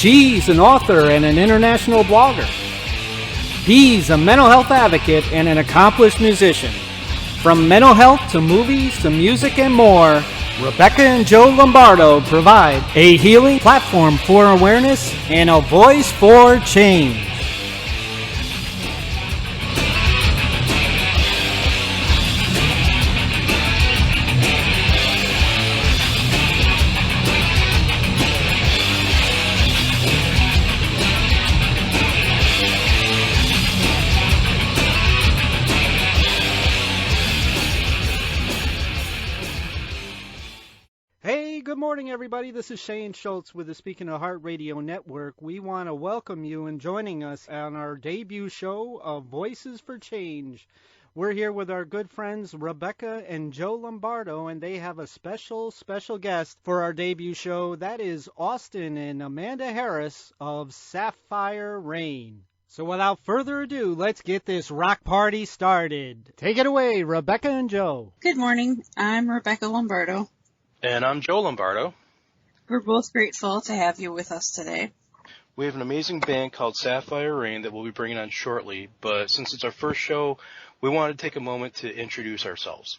She's an author and an international blogger. He's a mental health advocate and an accomplished musician. From mental health to movies to music and more, Rebecca and Joe Lombardo provide a healing platform for awareness and a voice for change. Good morning, everybody. This is Shane Schultz with the Speaking of Heart Radio Network. We want to welcome you in joining us on our debut show of Voices for Change. We're here with our good friends Rebecca and Joe Lombardo, and they have a special guest for our debut show. That is Austin and Amanda Harras of Saphyre Rain. So without further ado, let's get this rock party started. Take it away, Rebecca and Joe. Good morning. I'm Rebecca Lombardo. And I'm Joe Lombardo. We're both grateful to have you with us today. We have an amazing band called Saphyre Rain that we'll be bringing on shortly, but since it's our first show, we wanted to take a moment to introduce ourselves.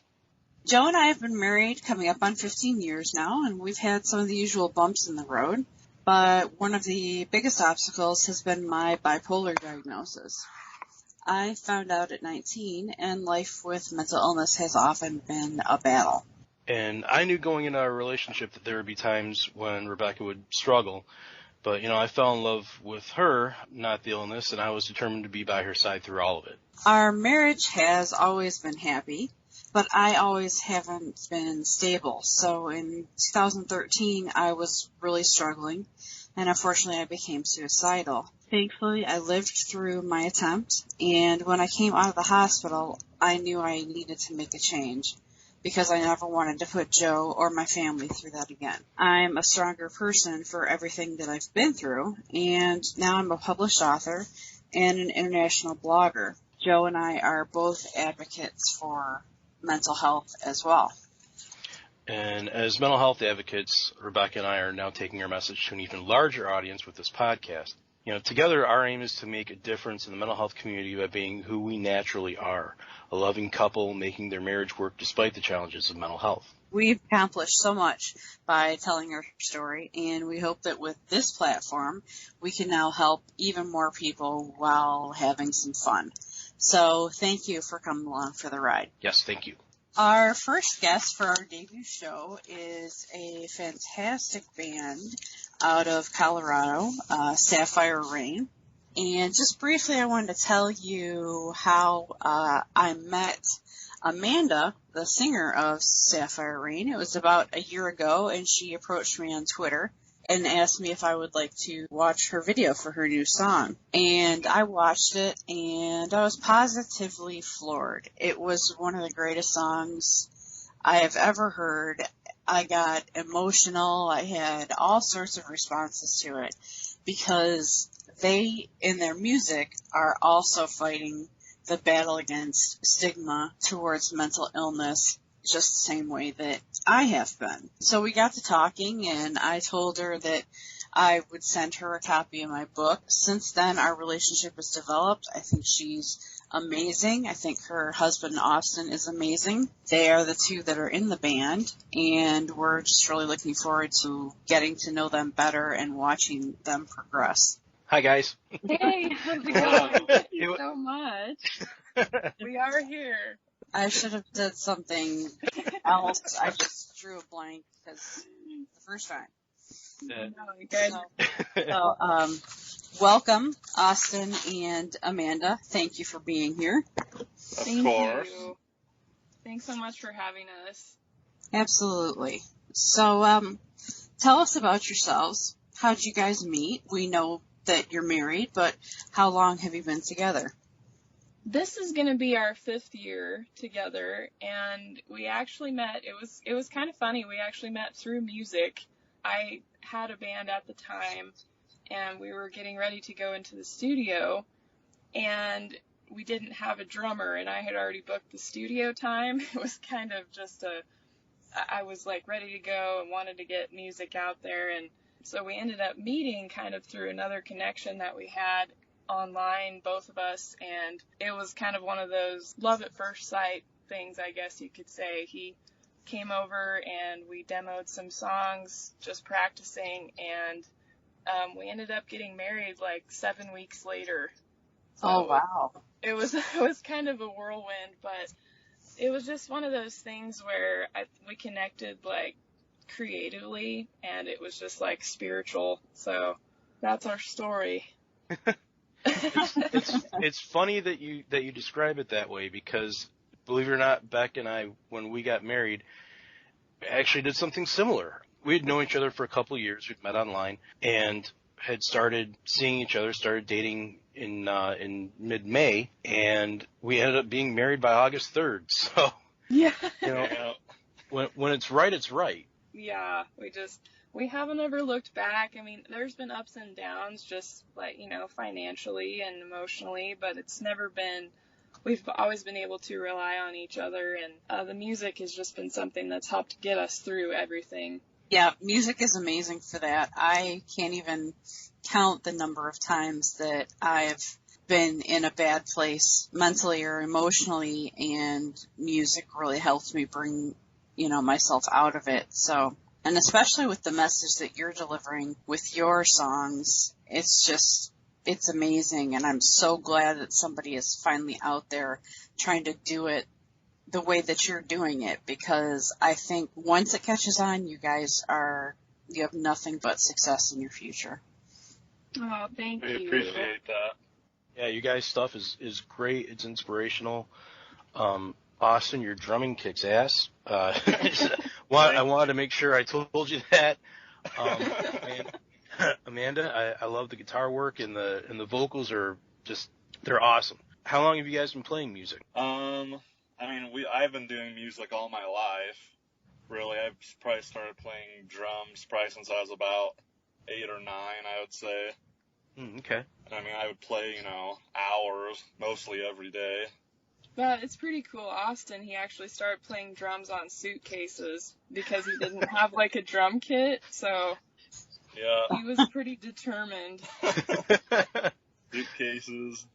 Joe and I have been married coming up on 15 years now, and we've had some of the usual bumps in the road, but one of the biggest obstacles has been my bipolar diagnosis. I found out at 19, and life with mental illness has often been a battle. And I knew going into our relationship that there would be times when Rebecca would struggle. But, I fell in love with her, not the illness, and I was determined to be by her side through all of it. Our marriage has always been happy, but I always haven't been stable. So in 2013, I was really struggling, and unfortunately I became suicidal. Thankfully, I lived through my attempt, and when I came out of the hospital, I knew I needed to make a change, because I never wanted to put Joe or my family through that again. I'm a stronger person for everything that I've been through, and now I'm a published author and an international blogger. Joe and I are both advocates for mental health as well. And as mental health advocates, Rebecca and I are now taking our message to an even larger audience with this podcast. Together our aim is to make a difference in the mental health community by being who we naturally are, a loving couple making their marriage work despite the challenges of mental health. We've accomplished so much by telling our story, and we hope that with this platform, we can now help even more people while having some fun. So thank you for coming along for the ride. Yes, thank you. Our first guest for our debut show is a fantastic band out of Colorado, Saphyre Rain. And just briefly, I wanted to tell you how I met Amanda, the singer of Saphyre Rain. It was about a year ago, and she approached me on Twitter and asked me if I would like to watch her video for her new song. And I watched it, and I was positively floored. It was one of the greatest songs I have ever heard. I got emotional. I had all sorts of responses to it because they, in their music, are also fighting the battle against stigma towards mental illness just the same way that I have been. So we got to talking, and I told her that I would send her a copy of my book. Since then, our relationship has developed. I think she's amazing. I think her husband, Austin, is amazing. They are the two that are in the band, and we're just really looking forward to getting to know them better and watching them progress. Hi, guys. Hey, how's it going? Thank you so much. We are here. I should have did something else. I just drew a blank because the first time. So, welcome, Austin and Amanda. Thank you for being here. Thank you. Thanks so much for having us. Absolutely. So, tell us about yourselves. How'd you guys meet? We know that you're married, but how long have you been together? This is going to be our 5th year together, and we actually met. It was kind of funny. We actually met through music. I had a band at the time, and we were getting ready to go into the studio, and we didn't have a drummer, and I had already booked the studio time. It was kind of just I was like ready to go and wanted to get music out there, and So we ended up meeting kind of through another connection that we had online, both of us, and it was kind of one of those love at first sight things, I guess you could say. He came over and we demoed some songs, just practicing, and we ended up getting married like 7 weeks later. So Oh, wow. it was kind of a whirlwind, but it was just one of those things where we connected like creatively, and it was just like spiritual. So that's our story. It's funny that you describe it that way, because believe it or not, Beck and I, when we got married, actually did something similar. We had known each other for a couple of years. We'd met online and had started seeing each other, started dating in mid-May, and we ended up being married by August 3rd. So, Yeah. When it's right, it's right. Yeah, we haven't ever looked back. I mean, there's been ups and downs, just like, financially and emotionally, but we've always been able to rely on each other, and the music has just been something that's helped get us through everything. Yeah, music is amazing for that. I can't even count the number of times that I've been in a bad place mentally or emotionally, and music really helped me bring, myself out of it. So, and especially with the message that you're delivering with your songs, it's amazing. And I'm so glad that somebody is finally out there trying to do it the way that you're doing it, because I think once it catches on, you have nothing but success in your future. Oh, thank you. We appreciate that. Yeah, you guys' stuff is great. It's inspirational. Austin, your drumming kicks ass. I wanted to make sure I told you that. Amanda, I love the guitar work, and the vocals are they're awesome. How long have you guys been playing music? I've been doing music all my life. Really, I've probably started playing drums since I was about 8 or 9, I would say. Okay. I would play, hours, mostly every day. But it's pretty cool. Austin, he actually started playing drums on suitcases because he didn't have like a drum kit, so yeah, he was pretty determined. Suitcases.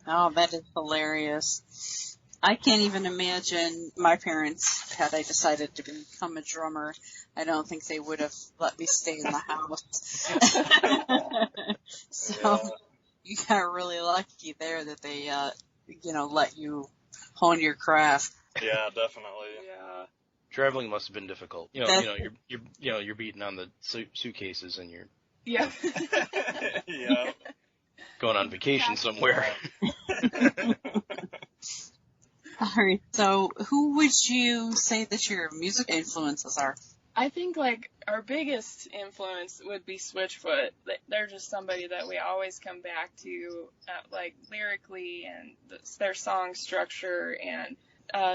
Oh, that is hilarious. I can't even imagine my parents, had I decided to become a drummer, I don't think they would have let me stay in the house. So you got really lucky there that they, let you hone your craft. Yeah, definitely. Yeah. Traveling must have been difficult. You're beating on the suitcases, and you're Yeah. Yeah. going on vacation somewhere. All right. So who would you say that your music influences are? I think like our biggest influence would be Switchfoot. They're just somebody that we always come back to, like lyrically and their song structure. And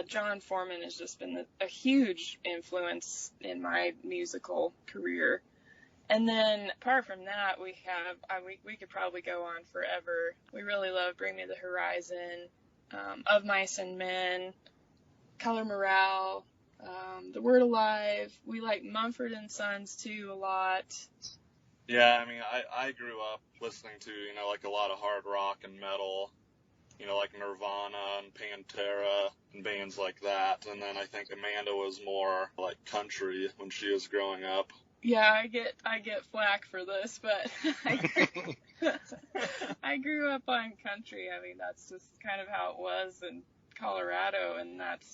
John Foreman has just been a huge influence in my musical career. And then apart from that, we could probably go on forever. We really love Bring Me the Horizon, Of Mice and Men, Color Morale, The Word Alive. We like Mumford & Sons too a lot. Yeah, I grew up listening to, like a lot of hard rock and metal, like Nirvana and Pantera and bands like that. And then I think Amanda was more like country when she was growing up. Yeah, I get flack for this, but I grew up on country. That's just kind of how it was in Colorado, and that's,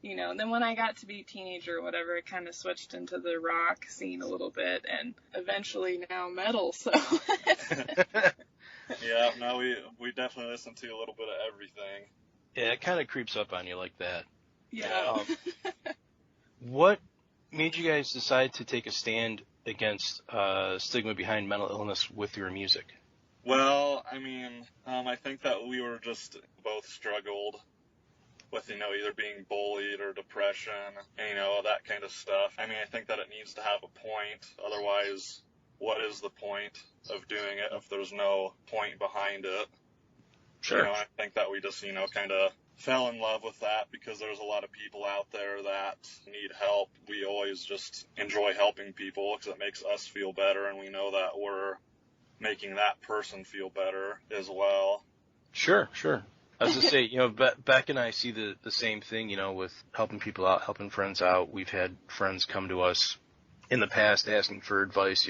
and then when I got to be a teenager or whatever, it kind of switched into the rock scene a little bit, and eventually now metal, so. Yeah, no, we definitely listen to a little bit of everything. Yeah, it kind of creeps up on you like that. Yeah. What made you guys decide to take a stand against stigma behind mental illness with your music? Well, I think that we were just both struggled with, either being bullied or depression, and, that kind of stuff. I think that it needs to have a point. Otherwise, what is the point of doing it if there's no point behind it? Sure. I think that we just, kind of fell in love with that because there's a lot of people out there that need help. We always just enjoy helping people because it makes us feel better, and we know that we're making that person feel better as well. Sure. I was going to say, Beck and I see the same thing, with helping people out, helping friends out. We've had friends come to us in the past asking for advice,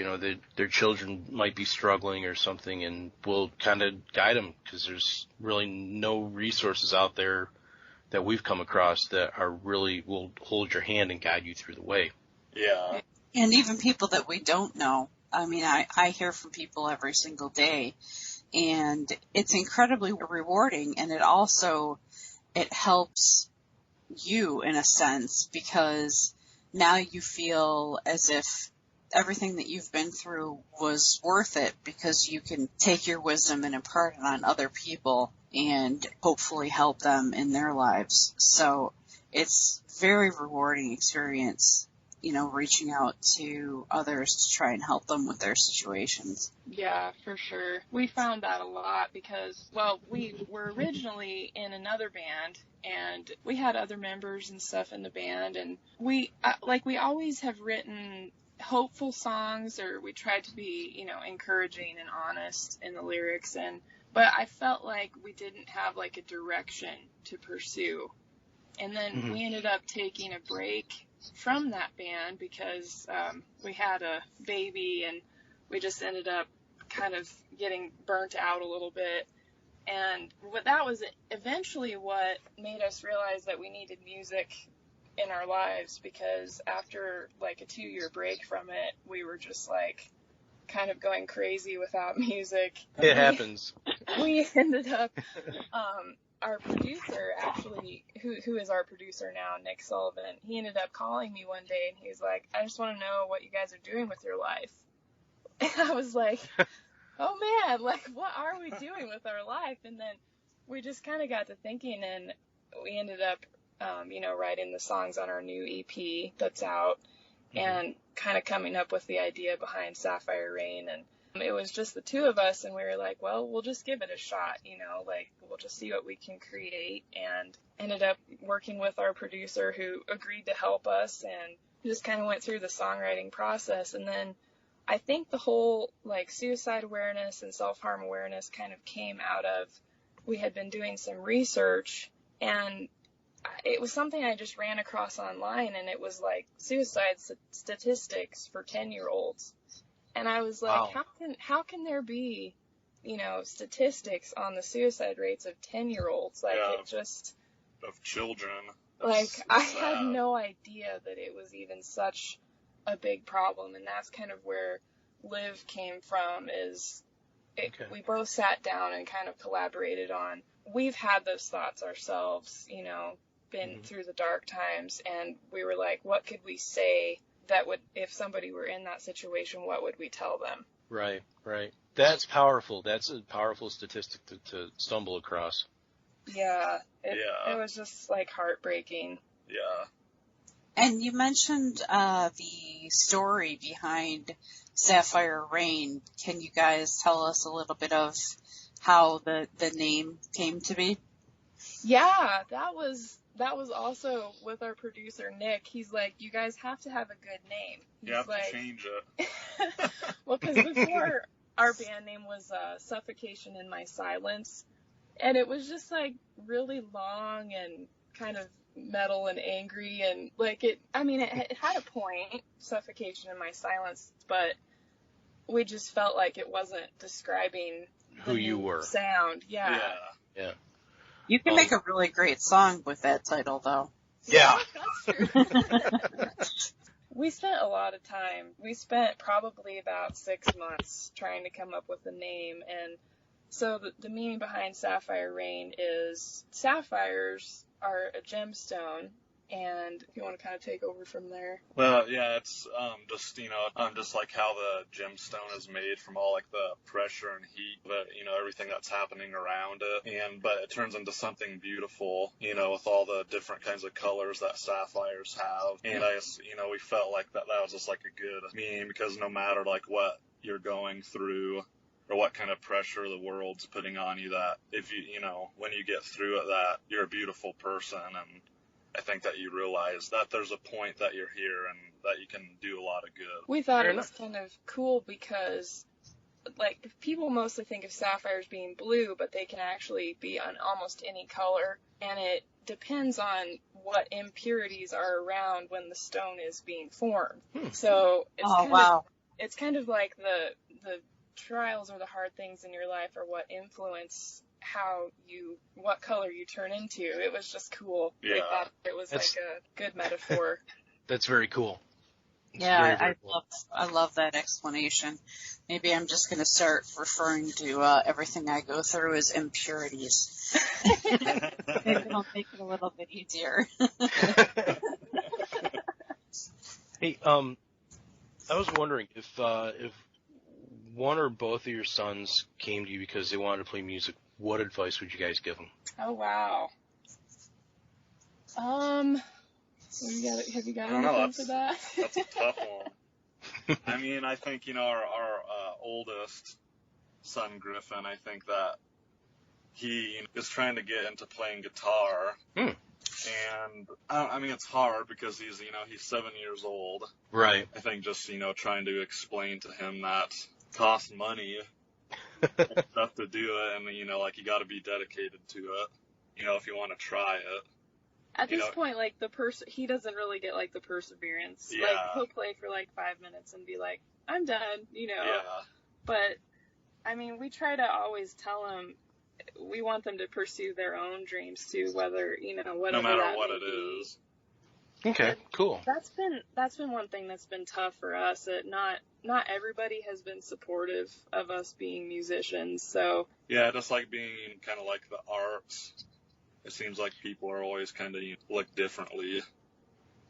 their children might be struggling or something, and we'll kind of guide them because there's really no resources out there that we've come across that will hold your hand and guide you through the way. Yeah. And even people that we don't know. I mean, I hear from people every single day, and it's incredibly rewarding, and it helps you in a sense, because now you feel as if everything that you've been through was worth it, because you can take your wisdom and impart it on other people and hopefully help them in their lives. So it's very rewarding experience, reaching out to others to try and help them with their situations. Yeah, for sure. We found that a lot because, we were originally in another band, and we had other members and stuff in the band, and we always have written hopeful songs, or we tried to be, encouraging and honest in the lyrics, but I felt like we didn't have like a direction to pursue. And then we ended up taking a break from that band because we had a baby, and we just ended up kind of getting burnt out a little bit. And that was eventually what made us realize that we needed music in our lives, because after like a 2-year break from it, we were just like kind of going crazy without music. It happens. We ended up, our producer, actually, who is our producer now, Nick Sullivan, he ended up calling me one day, and he was like, I just want to know what you guys are doing with your life. And I was like, oh man, like, what are we doing with our life? And then we just kind of got to thinking, and we ended up, writing the songs on our new EP that's out, and kind of coming up with the idea behind Saphyre Rain. And it was just the two of us, and we were like, well, we'll just give it a shot, we'll just see what we can create, and ended up working with our producer, who agreed to help us, and just kind of went through the songwriting process. And then I think the whole suicide awareness and self-harm awareness kind of came out of, we had been doing some research, and it was something I just ran across online, and it was like suicide statistics for 10-year-olds. And I was like, wow. how can there be, statistics on the suicide rates of 10-year-olds? It just, of children. I had no idea that it was even such a big problem. And that's kind of where Liv came from, we both sat down and kind of collaborated on, we've had those thoughts ourselves, been through the dark times, and we were like, what could we say that would, if somebody were in that situation, what would we tell them? Right. That's powerful. That's a powerful statistic to stumble across. Yeah, it was just heartbreaking. Yeah. And you mentioned the story behind Saphyre Rain. Can you guys tell us a little bit of how the name came to be? Yeah, that was also with our producer, Nick. He's like, you guys have to have a good name. You have to change it. Well, because before our band name was Suffocation in My Silence, and it was just really long and kind of metal and angry, and it had a point, Suffocation in My Silence, but we just felt like it wasn't describing who you were. Sound. Yeah. You can make a really great song with that title, though. Yeah. That's true. We spent a lot of time. We spent probably about 6 months trying to come up with a name. And so the meaning behind Saphyre Rain is sapphires are a gemstone. And if you want to kind of take over from there. Well, yeah, it's just like how the gemstone is made from all the pressure and heat, but everything that's happening around it, but it turns into something beautiful, with all the different kinds of colors that sapphires have. And we felt like that was just a good meaning, because no matter what you're going through, or what kind of pressure the world's putting on you, that if when you get through it, that you're a beautiful person. And I think that you realize that there's a point that you're here and that you can do a lot of good. We thought it was kind of cool because, like, people mostly think of sapphires being blue, but they can actually be on almost any color, and it depends on what impurities are around when the stone is being formed. So it's kind of like the trials or the hard things in your life are what influence what color you turn into. It was just cool. Yeah. We thought it was like a good metaphor. That's very cool. Yeah, very cool. I love that explanation. Maybe I'm just going to start referring to everything I go through as impurities. Maybe it'll make it a little bit easier. Hey, I was wondering if one or both of your sons came to you because they wanted to play music, what advice would you guys give them? Oh, wow. Have you got anything for that? That's a tough one. I mean, I think, our oldest son, Griffin, I think that he is trying to get into playing guitar. And, I mean, it's hard because he's 7 years old. Right. I think just, trying to explain to him that it costs money and stuff to do it, and, you got to be dedicated to it, if you want to try it. At this point, like, he doesn't really get, like, the perseverance. Yeah. Like, he'll play for, like, 5 minutes and be like, I'm done, Yeah. But, I mean, we try to always tell them we want them to pursue their own dreams, too, whether, whatever no matter that what may it be. is. Okay, cool. That's been one thing that's been tough for us. That not everybody has been supportive of us being musicians, so. Yeah, just like being kind of like the arts. It seems like people are always kind of look differently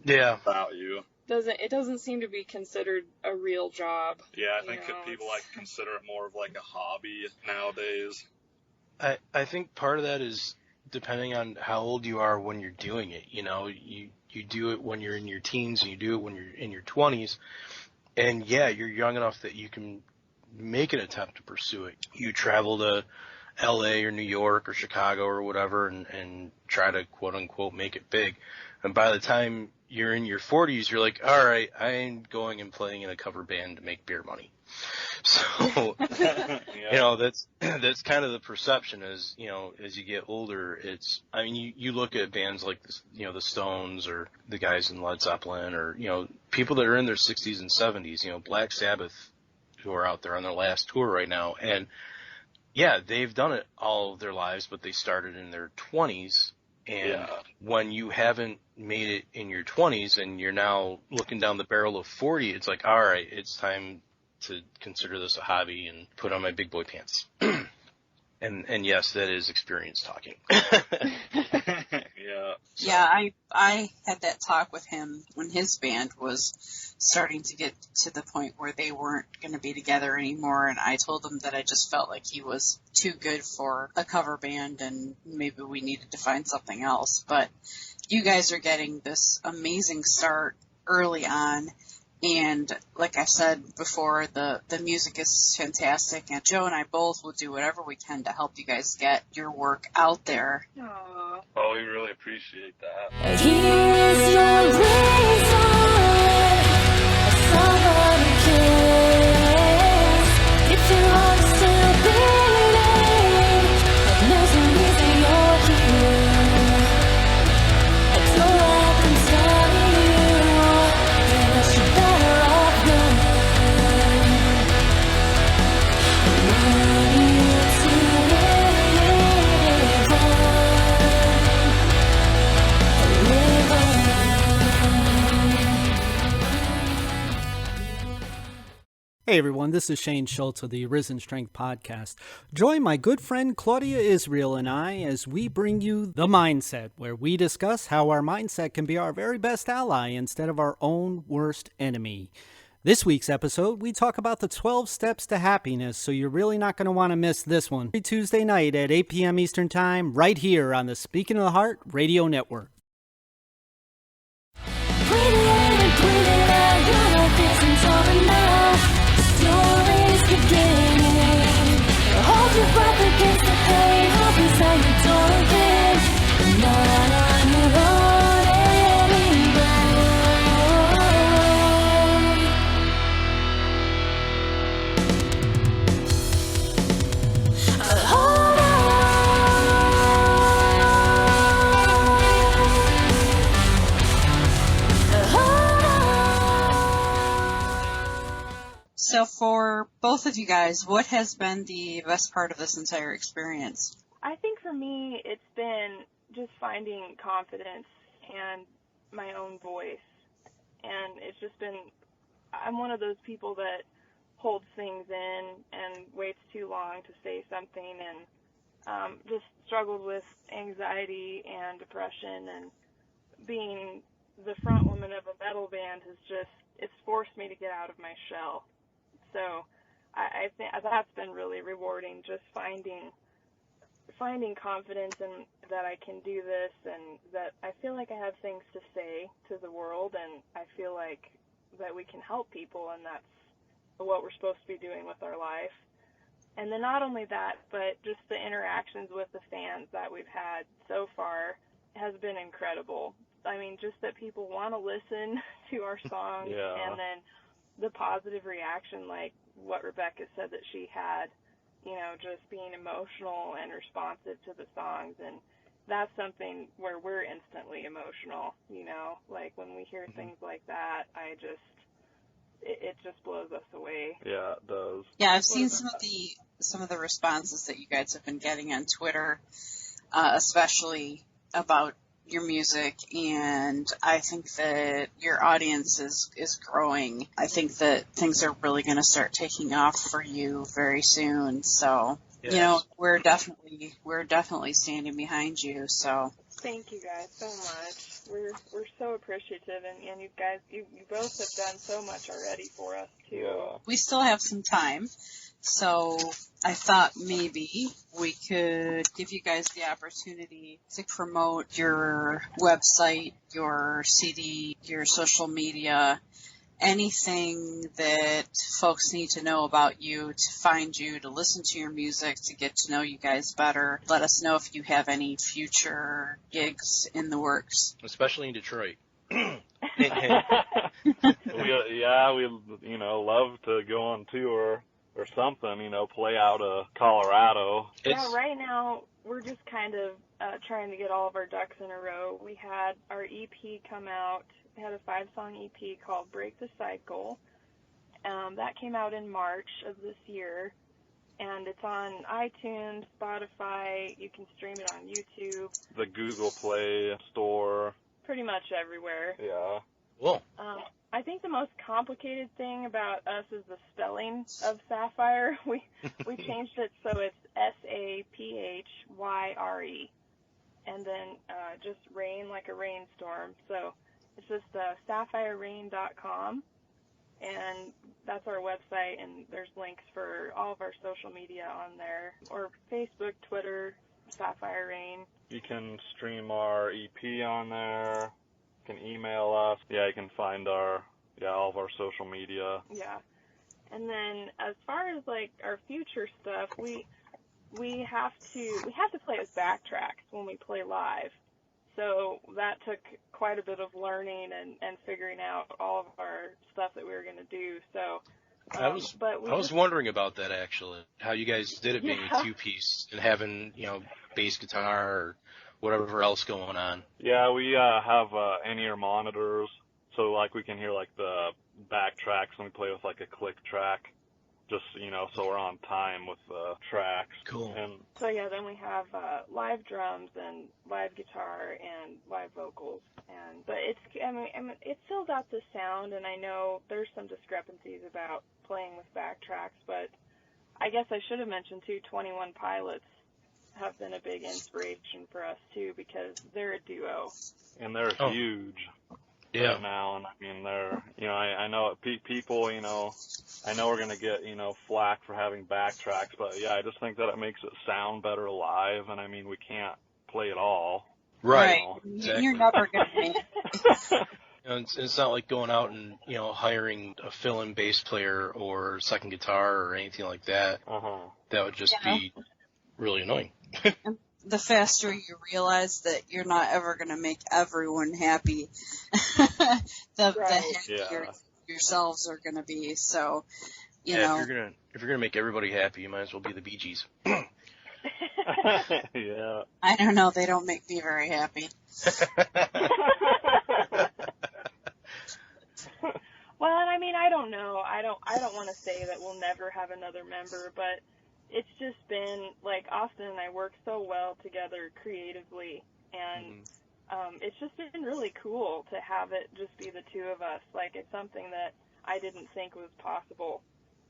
about you. It doesn't seem to be considered a real job. Yeah, I think people consider it more of like a hobby nowadays. I think part of that is depending on how old you are when you're doing it. You do it when you're in your teens and you do it when you're in your 20s. And yeah, you're young enough that you can make an attempt to pursue it. You travel to LA or New York or Chicago or whatever and try to quote unquote make it big. And by the time you're in your 40s, you're like, all right, I'm going and playing in a cover band to make beer money. So, that's kind of the perception is, as you get older, you look at bands like this, the Stones or the guys in Led Zeppelin or, people that are in their 60s and 70s, Black Sabbath, who are out there on their last tour right now. And yeah, they've done it all of their lives, but they started in their 20s. And when you haven't made it in your 20s and you're now looking down the barrel of 40, it's like, all right, it's time to consider this a hobby and put on my big boy pants. And yes, that is experience talking. Yeah. So. Yeah, I had that talk with him when his band was starting to get to the point where they weren't going to be together anymore, and I told him that I just felt like he was too good for a cover band and maybe we needed to find something else. But you guys are getting this amazing start early on. And like I said before, the music is fantastic, and Joe and I both will do whatever we can to help you guys get your work out there. Aww. Oh, we really appreciate that. Here's your reason, somebody cares. If your heart's still beating, then there's a reason you're here. I don't let them tell you that you're better off gone. Want you to live Hey everyone, this is Shane Schultz of the Risen Strength Podcast. Join my good friend Claudia Israel and I as we bring you The Mindset, where we discuss how our mindset can be our very best ally instead of our own worst enemy. This week's episode, we talk about the 12 steps to happiness, so you're really not going to want to miss this one. Every Tuesday night at 8 p.m. Eastern Time, right here on the Speaking of the Heart Radio Network. Your life isn't over now. The story's beginning. So for both of you guys, what has been the best part of this entire experience? I think for me, it's been just finding confidence and my own voice. And it's just been, I'm one of those people that holds things in and waits too long to say something, and just struggled with anxiety and depression, and being the front woman of a metal band has just, it's forced me to get out of my shell. So I think that's been really rewarding, just finding confidence in that I can do this, and that I feel like I have things to say to the world, and I feel like that we can help people, and that's what we're supposed to be doing with our life. And then not only that, but just the interactions with the fans that we've had so far has been incredible. I mean, just that people want to listen to our songs, and then the positive reaction, like what Rebecca said that she had, you know, just being emotional and responsive to the songs. And that's something where we're instantly emotional, you know, like when we hear things like that, it just blows us away. Yeah, it does. Yeah, I've seen some of the responses that you guys have been getting on Twitter, especially about your music, and I think that your audience is growing. I think that things are really going to start taking off for you very soon. So, Yes. you know, we're definitely standing behind you. So, Thank you guys so much. We're so appreciative, and you guys, you both have done so much already for us too. Yeah. we still have some time. So I thought maybe we could give you guys the opportunity to promote your website, your CD, your social media, anything that folks need to know about you, to find you, to listen to your music, to get to know you guys better. Let us know if you have any future gigs in the works. Especially in Detroit. we love to go on tour or something, play out of Colorado. Yeah, right now we're just kind of trying to get all of our ducks in a row. We had our EP come out. We had a 5-song EP called Break the Cycle. That came out in March of this year, and it's on iTunes, Spotify. You can stream it on YouTube. The Google Play Store. Pretty much everywhere. Yeah. Cool. I think the most complicated thing about us is the spelling of Saphyre. We changed it so it's Saphyre, and then just rain, like a rainstorm. So it's just sapphirerain.com, and that's our website, and there's links for all of our social media on there, or Facebook, Twitter, Saphyre Rain. You can stream our EP on there. You can email us. Yeah, you can find all of our social media. Yeah. And then as far as like our future stuff, we have to play with backtracks when we play live. So that took quite a bit of learning and figuring out all of our stuff that we were going to do. So I was wondering about that, actually, how you guys did it being a two-piece and having, bass guitar or whatever else going on. Yeah, we have in-ear monitors, so like we can hear like the backtracks when we play with like a click track, just so we're on time with the tracks. Cool. And so yeah, then we have live drums and live guitar and live vocals, but it still got the sound, and I know there's some discrepancies about playing with backtracks, but I guess I should have mentioned too, 21 Pilots have been a big inspiration for us too, because they're a duo. And they're huge right now, and I mean they're, I know people, I know we're gonna get, flack for having backtracks, but yeah, I just think that it makes it sound better live, and I mean we can't play it all. Right. Exactly. You're never gonna make it. It's not like going out and, hiring a fill-in bass player or second guitar or anything like that. That would just be really annoying. The faster you realize that you're not ever going to make everyone happy, the happier yourselves are going to be. So, you know. If you're gonna make everybody happy, you might as well be the Bee Gees. Yeah. I don't know. They don't make me very happy. Well, and I mean, I don't know. I don't want to say that we'll never have another member, but it's just been like Austin and I work so well together creatively, and it's just been really cool to have it just be the two of us. Like, it's something that I didn't think was possible.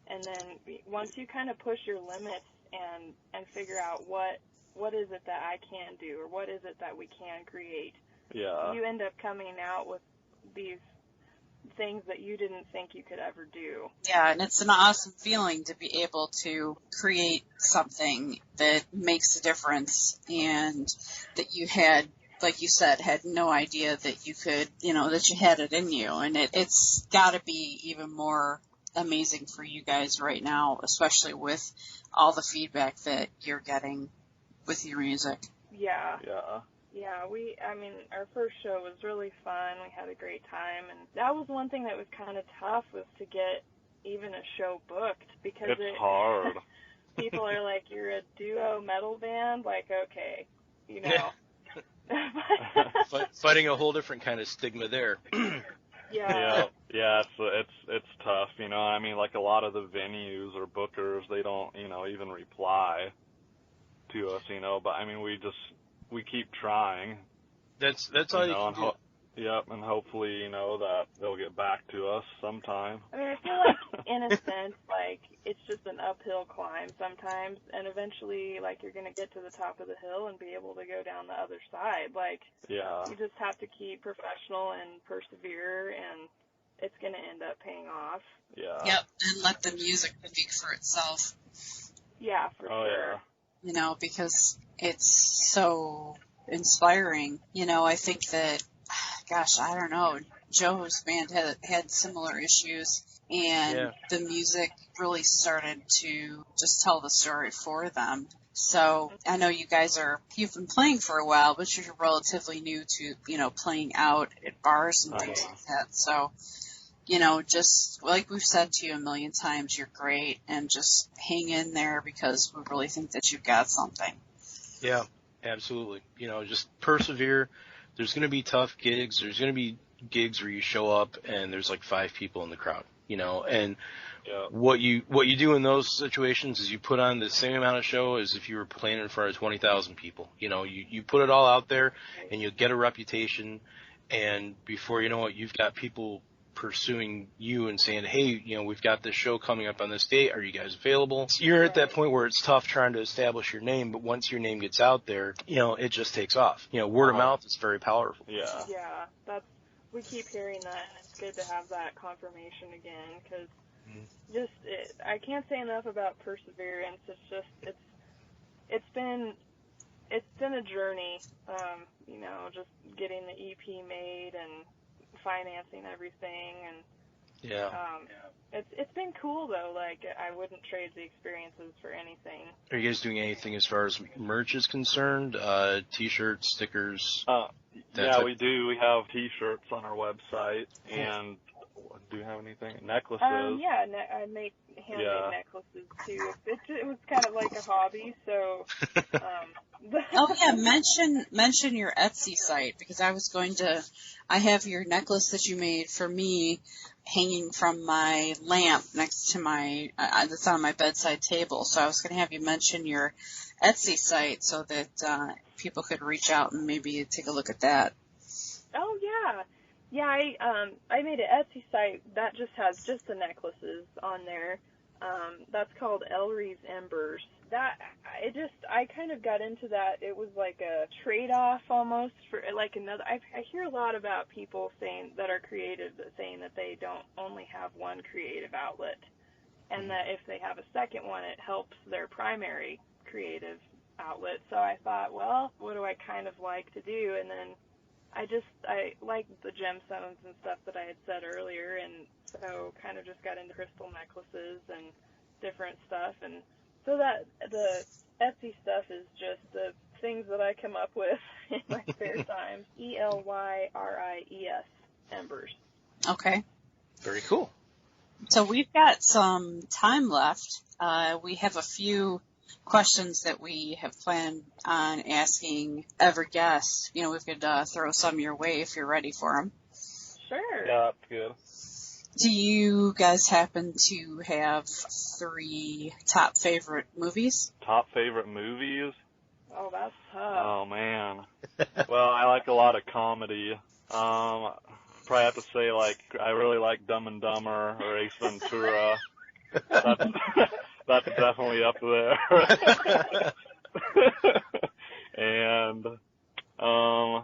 And then once you kind of push your limits and figure out what is it that I can do, or what is it that we can create, you end up coming out with these things that you didn't think you could ever do. Yeah, and it's an awesome feeling to be able to create something that makes a difference, and that you had, like you said, had no idea that you could, that you had it in you. And it's got to be even more amazing for you guys right now, especially with all the feedback that you're getting with your music. Yeah. Our first show was really fun. We had a great time, and that was one thing that was kind of tough, was to get even a show booked, because it's hard. People are like, "You're a duo metal band?" Like, okay, Fighting a whole different kind of stigma there. Yeah, it's tough, I mean, like, a lot of the venues or bookers, they don't, even reply to us, but I mean, we keep trying. That's all you can do. And hopefully, that they'll get back to us sometime. I mean, I feel like, in a sense, like, it's just an uphill climb sometimes, and eventually, like, you're going to get to the top of the hill and be able to go down the other side. Like, you just have to keep professional and persevere, and it's going to end up paying off. Yeah. Yep, and let the music speak for itself. Yeah, for sure. Yeah. Because it's so inspiring. I think that, gosh, I don't know, Joe's band had similar issues, and the music really started to just tell the story for them. So I know you guys you've been playing for a while, but you're relatively new to, playing out at bars and things like that. So, just like we've said to you a million times, you're great, and just hang in there, because we really think that you've got something. Yeah, absolutely. Just persevere. There's going to be tough gigs. There's going to be gigs where you show up and there's like 5 people in the crowd, and what you do in those situations is you put on the same amount of show as if you were playing in front of 20,000 people. You put it all out there, and you'll get a reputation, and before you know it, you've got people pursuing you and saying, hey, we've got this show coming up on this date. Are you guys available? You're at that point where it's tough trying to establish your name, but once your name gets out there, it just takes off. Word of mouth is very powerful. Yeah. Yeah, we keep hearing that, and it's good to have that confirmation again, because I can't say enough about perseverance. It's been a journey, just getting the EP made and financing everything, and it's been cool though. Like, I wouldn't trade the experiences for anything. Are you guys doing anything as far as merch is concerned? T-shirts, stickers? We do. We have T-shirts on our website, and do you have anything? Necklaces. I make handmade necklaces too. It was kind of like a hobby, so. Mention your Etsy site, because I have your necklace that you made for me hanging from my lamp next to that's on my bedside table. So I was going to have you mention your Etsy site so that people could reach out and maybe take a look at that. Oh yeah. Yeah, I made an Etsy site that just has just the necklaces on there. That's called Elry's Embers. I kind of got into that. It was like a trade-off almost for like another. I hear a lot about people that are creative, saying that they don't only have one creative outlet, and that if they have a second one, it helps their primary creative outlet. So I thought, well, what do I kind of like to do? And then I like the gemstones and stuff that I had said earlier, and so kind of just got into crystal necklaces and different stuff. And so that the Etsy stuff is just the things that I come up with in my spare time. ELYRIES Embers. Okay. Very cool. So we've got some time left. We have a few questions that we have planned on asking every guest. We could throw some your way if you're ready for them. Sure. Yeah, that's good. Do you guys happen to have 3 top favorite movies? Top favorite movies? Oh, that's tough. Oh, man. Well, I like a lot of comedy. Probably have to say, like, I really like Dumb and Dumber or Ace Ventura. That's definitely up there. And I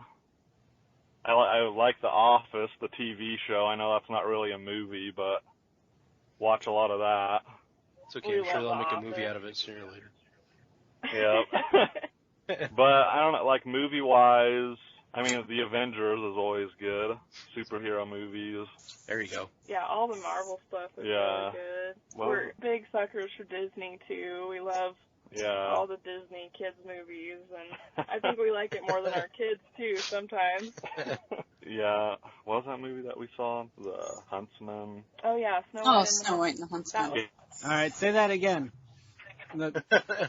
like The Office, the TV show. I know that's not really a movie, but watch a lot of that. It's okay. I'm sure they'll make a movie out of it sooner or later. Yep. But I don't know, like movie-wise, I mean, The Avengers is always good. Superhero movies. There you go. Yeah, all the Marvel stuff is Yeah. really good. Well- We're big suckers for Disney, too. We love Yeah. all the Disney kids movies, and I think we like it more than our kids, too, sometimes. Yeah. What was that movie that we saw? The Huntsman. Oh, yeah, Snow White. Oh, and the Snow White and the Huntsman. That was All right, say that again. The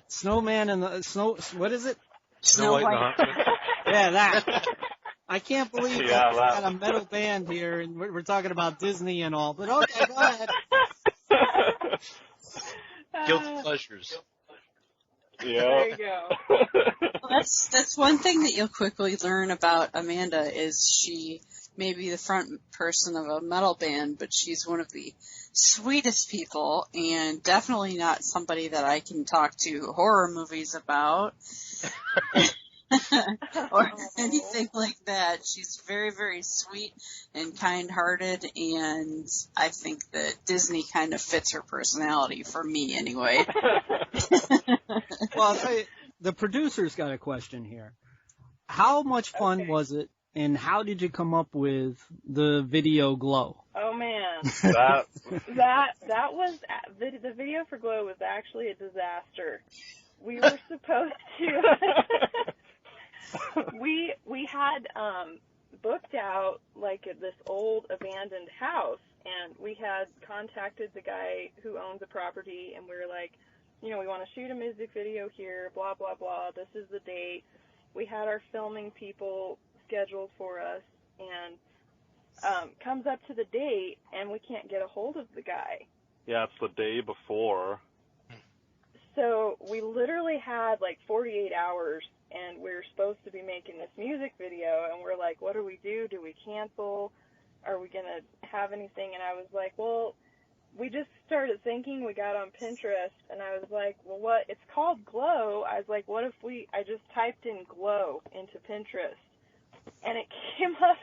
snowman and the snow. What is it? Snow White and the White. Huntsman. Yeah, that. I can't believe Yeah, that we that- got a metal band here and we're talking about Disney and all. But okay, go ahead. Guilty pleasures. There you Yeah. go. Well, that's one thing that you'll quickly learn about Amanda is she may be the front person of a metal band, but she's one of the sweetest people and definitely not somebody that I can talk to horror movies about or anything like that. She's very, very sweet and kind-hearted, and I think that Disney kind of fits her personality for me anyway. Well, I'll tell you, the producer's got a question here. How much fun Okay. was it, and how did you come up with the video Glow? Oh, man. That. That was, the video for Glow was actually a disaster. We were supposed to, we had booked out like this old abandoned house, and we had contacted the guy who owns the property, and we were like, you know, we want to shoot a music video here, blah, blah, blah, this is the date. We had our filming people scheduled for us, and comes up to the date, and we can't get a hold of the guy. Yeah, it's the day before. So we literally had like 48 hours, and we were supposed to be making this music video, and we're like, what do we do? Do we cancel? Are we going to have anything? And I was like, well, we just started thinking, we got on Pinterest, and I was like, well, what? It's called Glow. I was like, what if I just typed in Glow into Pinterest, and it came up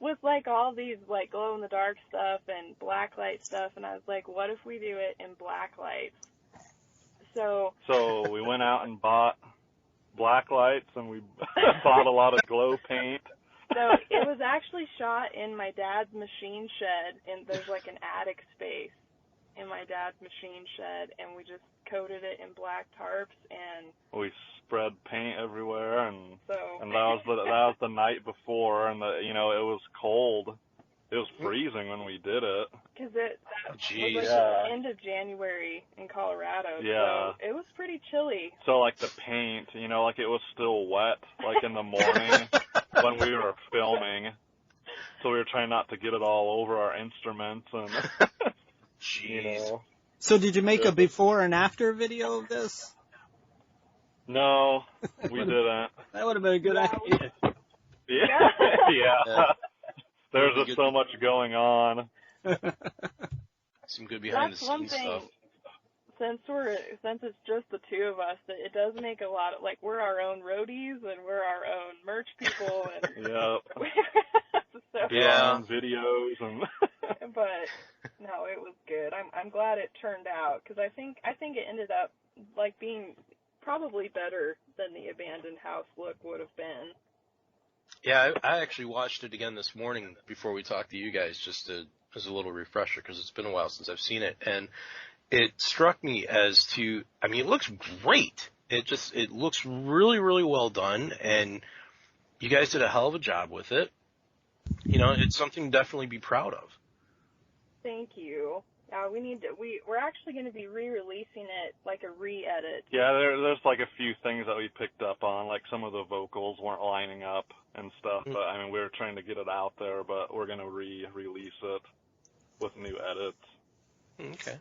with like all these like glow in the dark stuff and black light stuff, and I was like, what if we do it in black lights? So we went out and bought black lights, and we bought a lot of glow paint. So it was actually shot in my dad's machine shed, and there's like an attic space in my dad's machine shed, and we just coated it in black tarps, and We spread paint everywhere, and so that was the night before, and it was cold. It was freezing when we did it. because that Jeez. was like Yeah. the end of January in Colorado, Yeah. so it was pretty chilly. So like the paint, like it was still wet, like in the morning when we were filming. So we were trying not to get it all over our instruments, and Jeez. So did you make a before and after video of this? No, we didn't. That would have been a good idea. Yeah. Yeah. There's just so much going on. Some good behind That's the one scenes thing. stuff. Since it's just the two of us, that it does make a lot of, like, we're our own roadies and we're our own merch people, and Yep. so, Yeah. On videos and but no, it was good. I'm glad it turned out, because I think it ended up like being probably better than the abandoned house look would have been. Yeah, I actually watched it again this morning before we talked to you guys, just as a little refresher, because it's been a while since I've seen it, and it struck me as to, I mean, it looks great. It looks really, really well done, and you guys did a hell of a job with it. It's something to definitely be proud of. Thank you. We're actually going to be re-releasing it like a re-edit. yeah, there's like a few things that we picked up on, like some of the vocals weren't lining up and stuff. But I mean, we were trying to get it out there, but we're gonna re-release it. with new edits. Okay.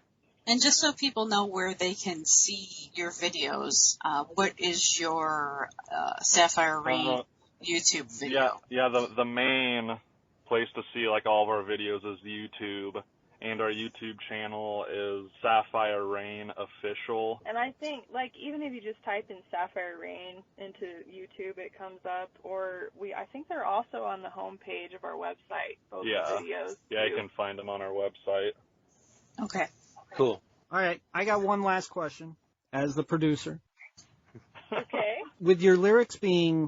And just so people know where they can see your videos, what is your Saphyre Rain YouTube video? Yeah. The main place to see like all of our videos is YouTube, and our YouTube channel is Saphyre Rain Official. And I think, like, even if you just type in Saphyre Rain into YouTube, it comes up. Or I think they're also on the homepage of our website, both the videos. Yeah, too. you can find them on our website. Okay. Cool. All right, I got one last question as the producer. Okay. With your lyrics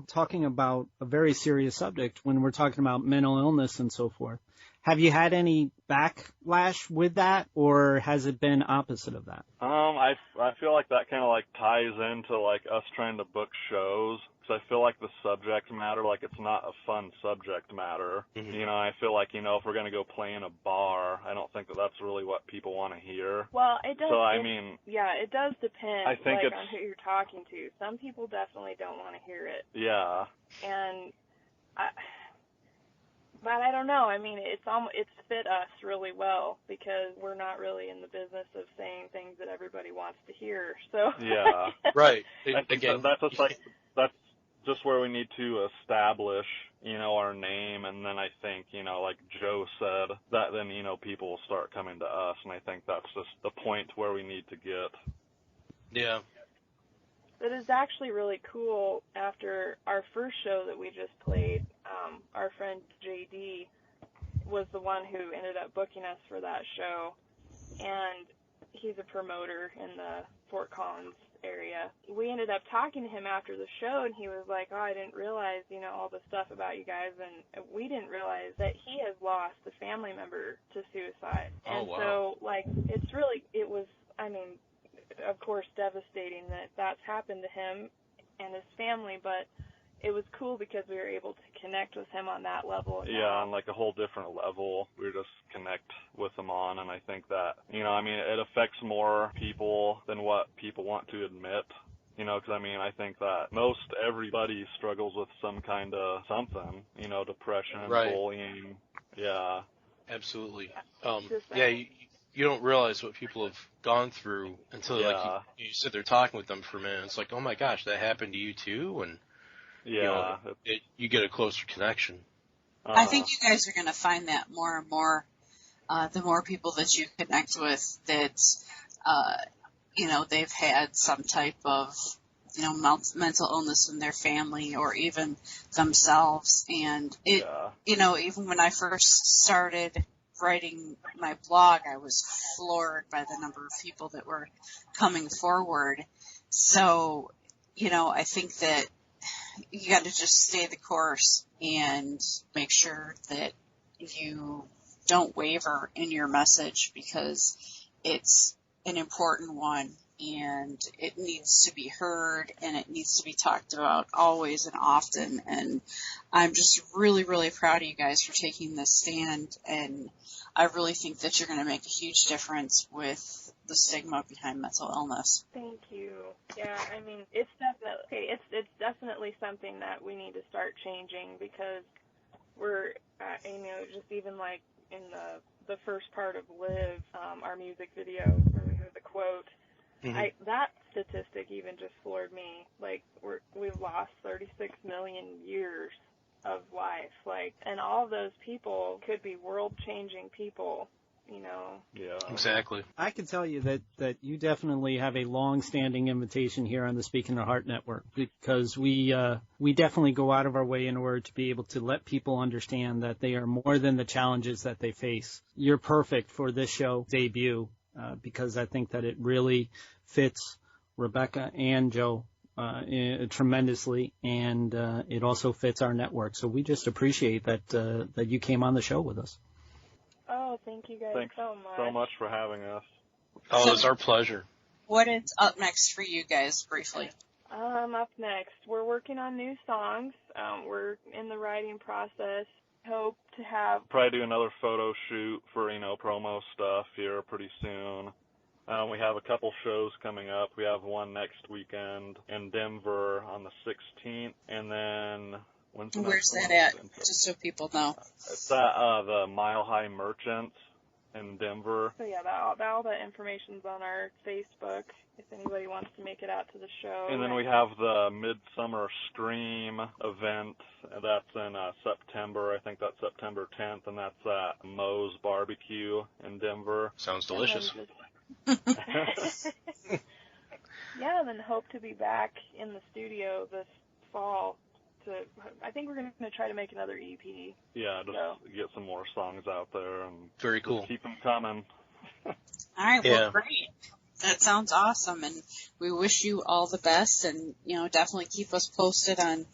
talking about a very serious subject when we're talking about mental illness and so forth, have you had any backlash with that, or has it been opposite of that? I feel like that kind of like ties into like us trying to book shows, because I feel like the subject matter, like it's not a fun subject matter. Mhm. You know, I feel like, you know, if we're going to go play in a bar, I don't think that that's really what people want to hear. Well, it does. So, I mean, yeah, it does depend. I think on who you're talking to. Some people definitely don't want to hear it, yeah. and but I don't know. I mean, it's fit us really well because we're not really in the business of saying things that everybody wants to hear. So Yeah. Right. I think Again, that's just where we need to establish, you know, our name, and then I think, you know, like Joe said, that then, you know, people will start coming to us, and I think that's just the point where we need to get. yeah. But it's actually really cool. After our first show that we just played, our friend JD was the one who ended up booking us for that show, and he's a promoter in the Fort Collins area. We ended up talking to him after the show, and he was like, oh, I didn't realize, you know, all the stuff about you guys, and we didn't realize that he has lost a family member to suicide. Oh, And wow. so, like, it was, I mean, of course, devastating that that's happened to him and his family, but it was cool because we were able to connect with him on that level. Yeah, on like a whole different level, we just connect with them on, and I think that, you know, I mean, it affects more people than what people want to admit. You know, because I mean, I think that most everybody struggles with some kind of something, you know, depression, Right. bullying. Yeah. Absolutely. Just Yeah, you don't realize what people have gone through until Yeah. like you sit there talking with them for a minute. It's like, oh my gosh, that happened to you too, and you know, Yeah. you get a closer connection. I think you guys are going to find that more and more, the more people that you connect with that, you know, they've had some type of, you know, mental illness in their family or even themselves. And it, you know, even when I first started writing my blog, I was floored by the number of people that were coming forward. So, you know, I think that you got to just stay the course and make sure that you don't waver in your message, because it's an important one and it needs to be heard and it needs to be talked about always and often. And I'm just really, really proud of you guys for taking this stand, and I really think that you're going to make a huge difference with the stigma behind mental illness. Thank you. Yeah, I mean, it's definitely something that we need to start changing, because we're, you know, just even like in the first part of Live, our music video where we have the quote, that statistic even just floored me. Like, we've lost 36 million years of life, like, and all of those people could be world-changing people. You know. Yeah. Exactly. I can tell you that you definitely have a long-standing invitation here on the Speaking the Heart Network, because we definitely go out of our way in order to be able to let people understand that they are more than the challenges that they face. You're perfect for this show debut, because I think that it really fits Rebecca and Joe tremendously, and it also fits our network. So we just appreciate that you came on the show with us. Oh, thank you guys Thanks so much. so much for having us. Oh, it's our pleasure. What is up next for you guys, briefly? Up next, we're working on new songs. We're in the writing process. Hope to have Probably do another photo shoot for, you know, promo stuff here pretty soon. We have a couple shows coming up. We have one next weekend in Denver on the 16th, and then Where's that at? Just so people know. It's at the Mile High Merchants in Denver. So yeah, all that information's on our Facebook if anybody wants to make it out to the show. And then we have the Midsummer Scream event. That's in September. I think that's September 10th, and that's at Moe's Barbecue in Denver. Sounds delicious. Yeah, then hope to be back in the studio this fall. I think we're going to try to make another EP. Yeah, just get some more songs out there and very cool. Keep them coming. All right, well, great. That sounds awesome, and we wish you all the best, and definitely keep us posted on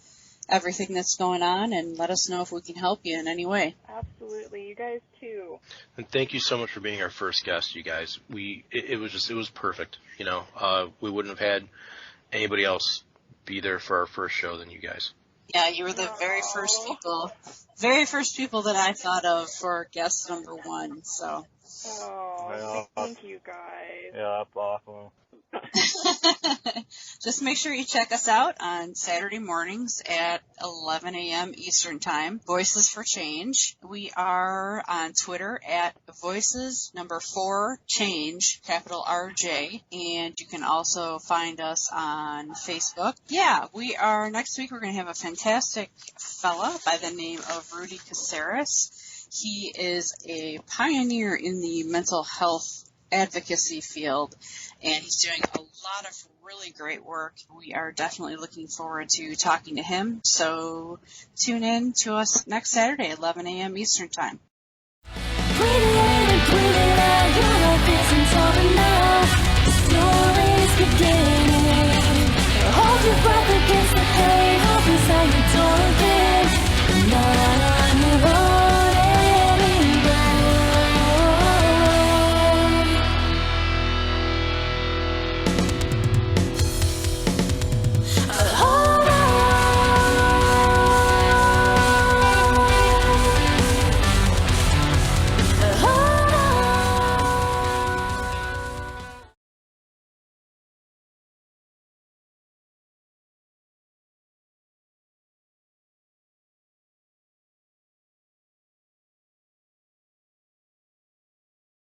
everything that's going on, and let us know if we can help you in any way. Absolutely, you guys too. And thank you so much for being our first guest, you guys. It was perfect. We wouldn't have had anybody else be there for our first show than you guys. Yeah, you were the very first people that I thought of for guest number 1. So. Oh, thank you guys. Yeah, that's awesome. Just make sure you check us out on Saturday mornings at 11 a.m. Eastern Time. Voices for Change. We are on Twitter at Voices4Change, capital RJ, and you can also find us on Facebook. Yeah, next week we're going to have a fantastic fella by the name of Rudy Caceres. He is a pioneer in the mental health advocacy field, and he's doing a lot of really great work. We are definitely looking forward to talking to him, so tune in to us next Saturday, 11 a.m. Eastern Time. Breathe it in and breathe it out, you're not busy.